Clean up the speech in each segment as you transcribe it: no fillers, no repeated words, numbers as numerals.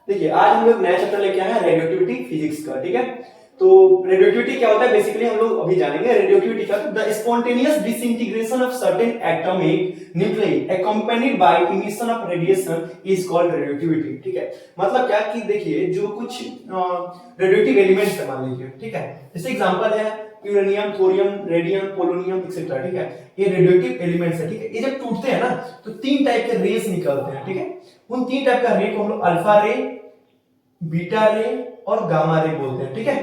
देखिए आज हम लोग नया चैप्टर लेके आए हैं रेडियोएक्टिविटी फिजिक्स का, ठीक है। तो रेडियोएक्टिविटी क्या होता है बेसिकली हम लोग अभी जानेंगे। रेडियोएक्टिविटी क्या होता है? The spontaneous disintegration of certain atomic nuclei accompanied by emission of radiation is called radioactivity, ठीक है। मतलब क्या कि देखिए जो कुछ रेडियोएक्टिव एलिमेंट्स है मान लीजिए, ठीक है, जैसे एग्जांपल है uranium, thorium, radium, polonium etcetera, ठीक है। ये रेडियोएक्टिव एलिमेंट्स है, ठीक है। ये जब टूटते हैं ना तो तीन टाइप के रेस निकलते हैं, ठीक है। उन तीन टाइप का रे को हम लोग अल्फा रे, बीटा रे और गामा रे बोलते हैं, ठीक है।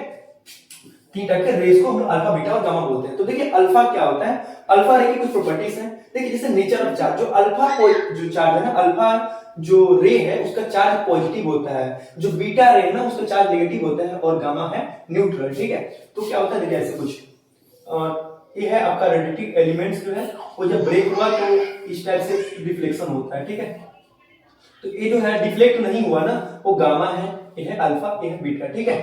तीन टाइप के रेस को हम लोग अल्फा, बीटा और गामा बोलते हैं। तो देखिए अल्फा क्या होता है? अल्फा रे की कुछ प्रॉपर्टीज हैं। देखिए जैसे नेचर ऑफ चार्ज, जो अल्फा जो चार्ज है ना, अल्फा जो रे है उसका चार्ज पॉजिटिव होता है, जो बीटा रे है ना उसका चार्ज नेगेटिव होता है और गामा है न्यूट्रल, ठीक है। तो क्या होता है देखिए ऐसे कुछ ये है आपका रेडियोएक्टिव एलिमेंट्स जो है वो जब ब्रेक हुआ तो इस टाइप से डिफ्लेक्शन होता है, ठीक है। तो ये जो है डिफ्लेक्ट नहीं हुआ ना वो गामा है, ये है अल्फा, ये है बीटा, ठीक है।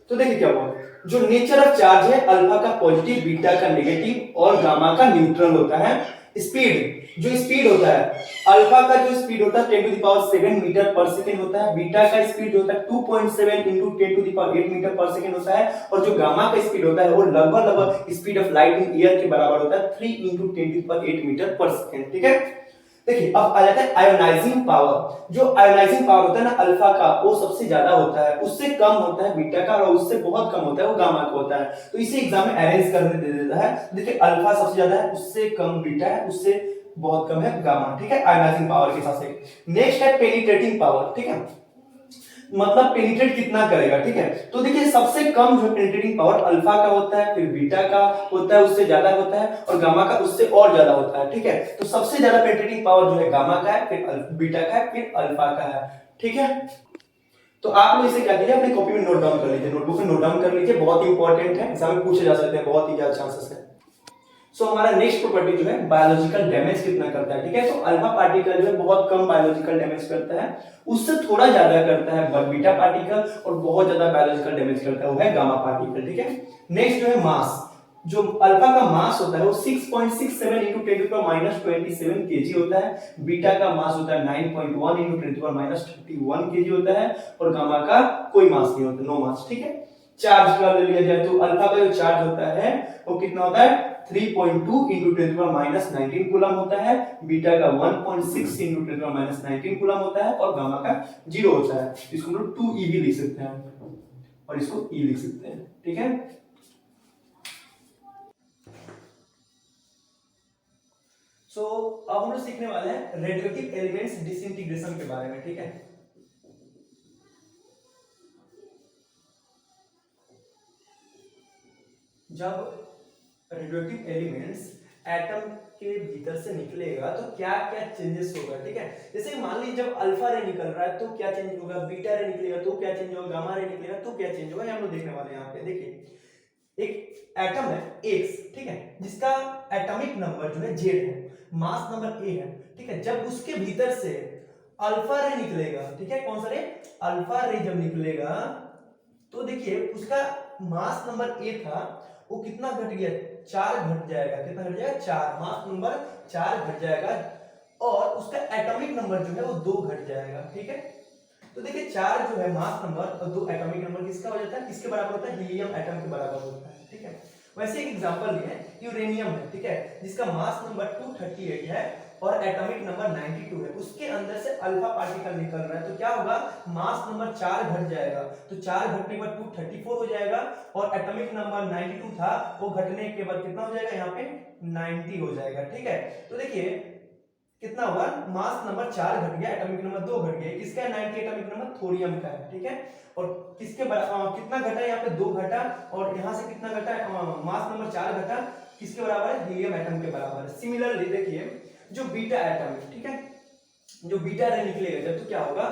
तो देखिए क्या हुआ, जो नेचर ऑफ चार्ज है अल्फा का पॉजिटिव, बीटा का नेगेटिव और गामा का न्यूट्रल होता है। स्पीड, जो स्पीड होता है अल्फा का जो स्पीड होता है 10 टू द पावर 7 मीटर पर सेकंड होता है, बीटा का स्पीड जो होता है 2.7 into 10 to the power 8 metre पर सेकंड होता है, और जो गामा का स्पीड होता है वो लगभग speed of light in air के बराबर होता है 3 into 10 to the power 8 metre पर सेकंड, ठीक है। देखिए अब आ जाता है आयोनाइजिंग पावर। जो आयोनाइजिंग पावर होता है ना अल्फा का वो सबसे ज्यादा होता है, उससे कम होता है बीटा का और उससे बहुत कम होता है वो गामा का होता है। तो इसे एग्जाम में अरेंज करने दे देता है। देखिए अल्फा सबसे ज्यादा है, उससे कम बीटा है, उससे बहुत कम है गामा, ठीक है, आयोनाइजिंग पावर के हिसाब से। नेक्स्ट है पेनिट्रेटिंग पावर, ठीक है, मतलब पेनिट्रेट कितना करेगा, ठीक है। तो देखिए सबसे कम जो पेनिट्रेटिंग पावर अल्फा का होता है, फिर बीटा का होता है, उससे ज्यादा होता है, और गामा का उससे और ज्यादा होता है, ठीक है। तो सबसे ज्यादा पेनिट्रेटिंग पावर जो है गामा का है, फिर बीटा का है, फिर अल्फा का है, ठीक है। तो आप लोग इसे क्या कीजिए अपनी कॉपी में नोट डाउन कर लीजिए, नोटबुक में नोट डाउन कर लीजिए, बहुत ही इंपॉर्टेंट है, एग्जाम में पूछे जा सकते हैं, बहुत ही ज्यादा चांसेस है। सो हमारा नेक्स्ट प्रॉपर्टी जो है बायोलॉजिकल डैमेज कितना करता है, ठीक है। तो अल्फा पार्टिकल जो है बहुत कम बायोलॉजिकल डैमेज करता है, उससे थोड़ा ज्यादा करता है बीटा पार्टिकल, और बहुत ज्यादा बायोलॉजिकल डैमेज करता है वो है गामा पार्टिकल, ठीक है। नेक्स्ट जो है मास, जो अल्फा का मास होता है वो 6.67 into 10 to the minus 27 kg होता है, बीटा का मास होता है 9.1 into 10 to the minus 31 kg होता है, और गामा का कोई मास नहीं होता, नो मास, ठीक है। चार्ज का ले लिया जाए तो अल्फा का जो चार्ज होता है वो कितना होता है 3.2 into 10 to the minus 19 coulomb होता है, बीटा का 1.6 into 10 to the minus 19 coulomb होता है, और गामा का 0 होता है। इसको हम लोग 2e भी लिख सकते हैं और इसको e लिख सकते हैं, ठीक है। सो अब हम लोग सीखने वाले हैं रेडियोएक्टिव एलिमेंट्स डिसइंटीग्रेशन के बारे में, ठीक है। जब रेडियोएक्टिव एलिमेंट्स एटम के भीतर से निकलेगा तो क्या क्या चेंजेस होगा, ठीक है। जैसे मान लीजिए जब अल्फा रे निकल रहा है तो क्या चेंज होगा, बीटा रे निकलेगा तो क्या चेंज होगा, गामा रे निकलेगा तो क्या चेंज होगा, ये हम लोग देखने वाले हैं। यहाँ पे देखिए एक एटम है X, ठीक है, जिसका एटॉमिक नंबर जो है Z है, मास नंबर A है, ठीक है। जब उसके भीतर से अल्फा रे निकलेगा, ठीक है, कौन सा रे, अल्फा रे जब निकलेगा तो देखिए उसका मास नंबर A था वो कितना घट गया, 4 घट जाएगा, कितना घट जाएगा 4, मास नंबर 4 घट जाएगा, और उसका एटॉमिक नंबर जो है वो 2 घट जाएगा, ठीक है। तो देखिए 4 जो है मास नंबर और 2 एटॉमिक नंबर किसका हो जाता है, किसके बराबर होता है, हीलियम एटम के बराबर होता है, ठीक है। वैसे एक एग्जांपल लिए यूरेनियम है, ठीक है, जिसका मास नंबर 238 है और एटॉमिक नंबर 92 है, उसके अंदर से अल्फा पार्टिकल निकल रहा है, तो क्या होगा, मास नंबर 4 घट जाएगा, तो 4 घटने के बाद 234 हो जाएगा, और एटॉमिक नंबर 92 था वो घटने के बाद कितना हो जाएगा, यहाँ पे 90 हो जाएगा, ठीक है। तो देखिए कितना होगा, मास नंबर 4 घट गया, एटॉमिक नंबर 2 घट गया, किसका है 90, एटॉमिक नंबर थोरियम का है, ठीक है। और किसके कितना घटा है, यहाँ पे 2 घटा, और यहाँ से कितना घटा है, मास नंबर 4 घटा, किसके बराबर है, हीलियम एटम के बराबर है। सिमिलरली देखिए जो बीटा एटम है, ठीक है, जो बीटा रे निकलेगा जब तो क्या होगा,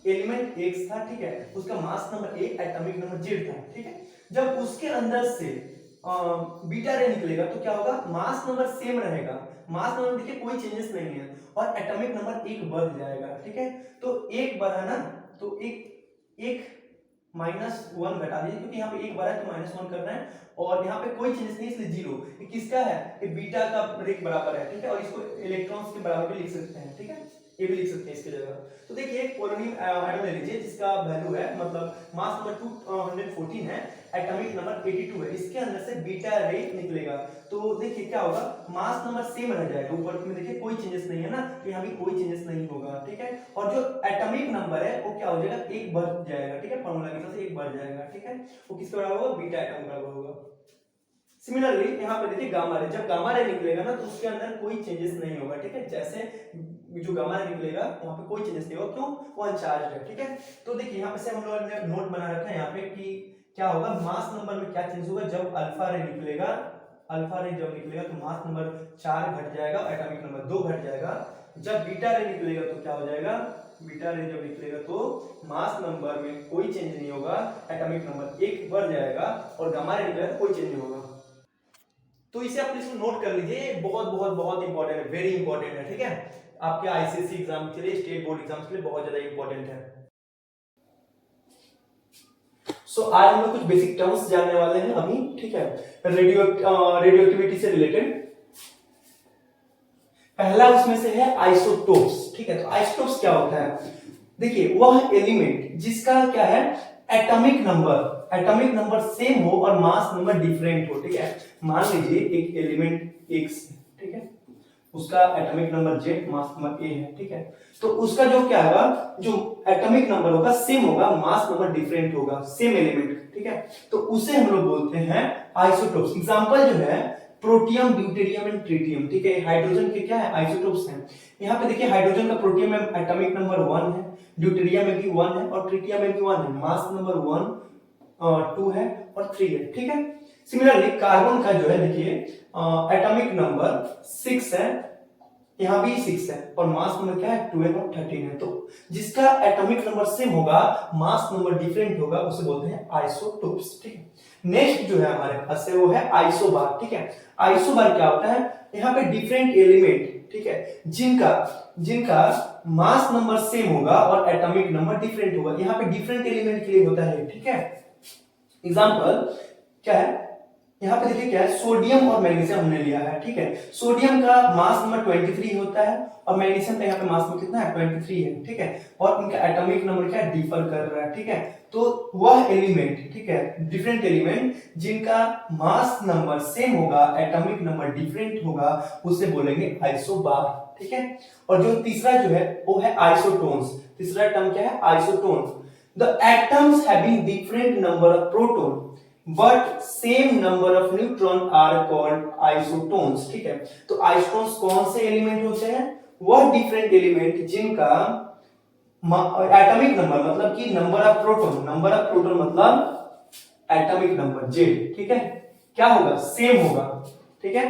एलिमेंट X था, ठीक है, उसका mass number A, atomic number Z था, ठीक है। जब उसके अंदर से बीटा रे निकलेगा तो क्या होगा, मास नंबर सेम रहेगा, मास नंबर देखिए कोई चेंजेस नहीं है, और एटॉमिक नंबर 1 बढ़ जाएगा, ठीक है। तो 1 बढ़ा ना, तो एक -1 घटा दीजिए, क्योंकि यहाँ पे 1 बढ़ा है तो -1 करना है, और यहाँ पे कोई चेंजेस नहीं इसलिए 0। ये किसका है, ये बीटा का रे के बराबर है, ठीक है, और इसको इलेक्ट्रॉन्स के बराबर भी लिख सकते हैं, ठीक है। ये भी लिख सकते हैं इसकी जगह। तो देखिए एक पोलोनियम एटम ले लीजिए जिसका वैल्यू है मतलब मास नंबर 214 है, एटॉमिक नंबर 82 है, इसके अंदर से बीटा रे निकलेगा। तो देखिए क्या होगा, मास नंबर सेम रह जाएगा, ऊपर में देखिए कोई चेंजेस नहीं है ना, तो यहाँ भी कोई चेंजेस नहीं होगा, ठीक है। और जो एटॉमिक नंबर है वो क्या हो जाएगा, एक बढ़ जाएगा, ठीक है, फार्मूला के हिसाब से एक बढ़ जाएगा, ठीक है। वो किसके बराबर होगा, बीटा एटम बराबर होगा। सिमिलरली यहाँ पे देखिए गामा रे, जब गामा रे निकलेगा ना तो उसके अंदर कोई चेंजेस नहीं होगा, ठीक है। जैसे जो गामा रे निकलेगा वहां पे कोई चेंजेस नहीं होगा, क्यों, वो अनचार्ज है, ठीक है। तो देखिए यहाँ पे से हम लोगों ने नोट बना रखा है यहाँ पे कि क्या होगा, मास नंबर में क्या चेंज होगा, जब अल्फा रे निकलेगा, अल्फा रे जब निकलेगा तो मास नंबर 4 घट जाएगा, एटॉमिक नंबर 2 घट जाएगा। जब बीटा रे निकलेगा तो क्या हो जाएगा, बीटा रे जब निकलेगा तो मास नंबर में कोई चेंज नहीं होगा, एटॉमिक नंबर 1 बढ़ जाएगा, और गामा रे निकलेगा तो कोई चेंज नहीं होगा। तो इसे आप इसको नोट कर लीजिए, बहुत बहुत बहुत इंपॉर्टेंट है, वेरी इंपॉर्टेंट है, ठीक है। आपके आईसीएसई एग्जाम के लिए, स्टेट बोर्ड एग्जाम के लिए बहुत ज्यादा इंपॉर्टेंट है। सो आज हम लोग कुछ बेसिक टर्म्स जानने वाले हैं अभी, ठीक है, रेडियोएक्टिविटी से रिलेटेड। पहला उसमें से है आइसोटोप्स, ठीक है। तो आइसोटोप्स क्या होता है, देखिए वह एलिमेंट जिसका क्या है, एटॉमिक नंबर सेम हो और मास नंबर डिफरेंट हो, ठीक है। मान लीजिए एक एलिमेंट X, ठीक है, उसका atomic number Z, mass number A है, ठीक है। तो उसका जो क्या होगा, जो एटॉमिक नंबर होगा सेम होगा, मास नंबर डिफरेंट होगा, सेम एलिमेंट, ठीक है। तो उसे हम लोग बोलते हैं आइसोटोप्स। एग्जांपल जो है प्रोटियम, ड्यूटेरियम एंड ट्रिटियम, ठीक है। हाइड्रोजन के क्या है, आइसोटोप्स हैं। यहाँ पे देखिए हाइड्रोजन का प्रोटियम में एटॉमिक नंबर 1 है, ड्यूटेरियम में भी 1 है और ट्रिटियम में भी 1 है, मास नंबर 1 2 है और 3 है, ठीक है। सिमिलरली कार्बन का जो है देखिए एटॉमिक नंबर 6 है, यहाँ भी 6 है और मास नंबर क्या है, 12 और 13 है। तो जिसका एटॉमिक नंबर सेम होगा, मास नंबर डिफरेंट होगा, उसे बोलते हैं आइसोटोप्स, ठीक है। नेक्स्ट जो है हमारे पास है वो है आइसोबार, ठीक है। आइसोबार क्या होता है, यहाँ पे डिफरेंट एलिमेंट, ठीक है, जिनका मास नंबर सेम होगा और एटॉमिक नंबर डिफरेंट होगा। यहाँ पे डिफरेंट एलिमेंट के लिए होता है, ठीक है। एग्जांपल क्या है, यहाँ पे देखिए क्या है, सोडियम और मैग्नीशियम हमने लिया है, ठीक है। सोडियम का मास नंबर 23 होता है और मैग्नीशियम का यहाँ पे मास नंबर कितना है, 23 है, ठीक है। और इनका एटॉमिक नंबर क्या डिफर कर रहा है, ठीक है। तो वह एलिमेंट, ठीक है, डिफरेंट एलिमेंट जिनका मास नंबर सेम होगा, एटॉमिक नंबर डिफरेंट होगा, उसे बोलेंगे आइसोबार, ठीक है। और जो तीसरा जो है वो है आइसोटोन्स। तीसरा टर्म क्या है, isotones. The atoms having different number of proton but same number of neutron are called isotones, ठीक है। तो आइसोटोन्स कौन से एलिमेंट होते हैं, वह डिफरेंट एलिमेंट जिनका एटॉमिक नंबर मतलब कि नंबर ऑफ प्रोटॉन मतलब एटॉमिक नंबर Z, ठीक है, क्या होगा, सेम होगा, ठीक है।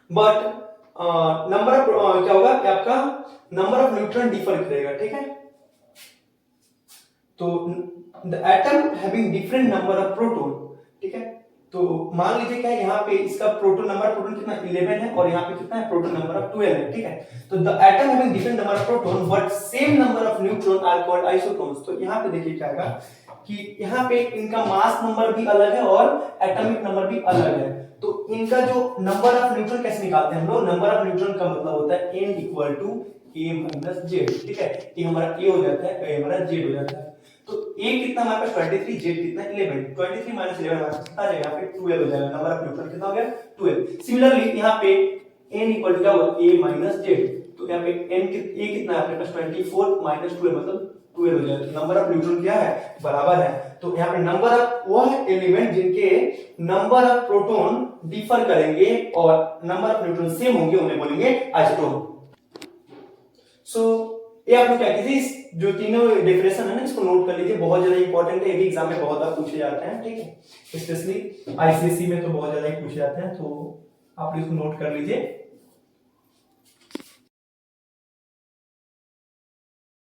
बट नंबर ऑफ क्या होगा कि आपका नंबर ऑफ न्यूट्रॉन डिफर करेगा, ठीक है। तो the atom having different number of proton, ठीक है। तो मान लीजिए क्या है, यहाँ पे इसका प्रोटॉन कितना 11 है और यहाँ पे कितना है, प्रोटॉन नंबर ऑफ 12 है, ठीक है। तो the atom having different number of proton but same number of neutron are called isotones. तो यहाँ पे देखिए क्या होगा कि यहाँ पे इनका मास नंबर भी अलग है और एटॉमिक नंबर भी अलग है। तो इनका जो नंबर ऑफ न्यूट्रॉन कैसे निकालते हैं हम लोग, नंबर ऑफ न्यूट्रॉन का मतलब होता है n equal to a minus z, ठीक है। ये हमारा a हो जाता है, a हमारा z हो जाता है। तो a कितना हमारे पास 23, z कितना 11, 23 माइनस 11 हमारे पास कितना आ जाएगा, यहाँ पे 12 हो जाएगा। नंबर ऑफ न्यूट्रॉन कितना हो गया, 12। सिमिलरली यहाँ पे n इक्वल टू क्या होगा, a माइनस z। तो यहाँ पे n a कितना है आपके पास 24 माइनस 12 मतलब 12 हो जाएगा। तो नंबर ऑफ न्यूट्रॉन क्या है, बराबर है। तो यहाँ पे नंबर ऑफ वह एलिमेंट जिनके नंबर ऑफ प्रोटॉन डिफर करेंगे और नंबर ऑफ न्यूट्रॉन सेम होंगे, उन्हें बोलेंगे आइसोटोन। सो ये आप लोग क्या कीजिए, जो तीनों डेफिनेशन है ना, इसको नोट कर लीजिए, बहुत ज्यादा इंपॉर्टेंट है, ये भी एग्जाम में बहुत बार पूछे जाते हैं, ठीक है। स्पेशली आईसीएसई में तो बहुत ज्यादा ही पूछे जाते हैं, तो आप इसको नोट कर लीजिए।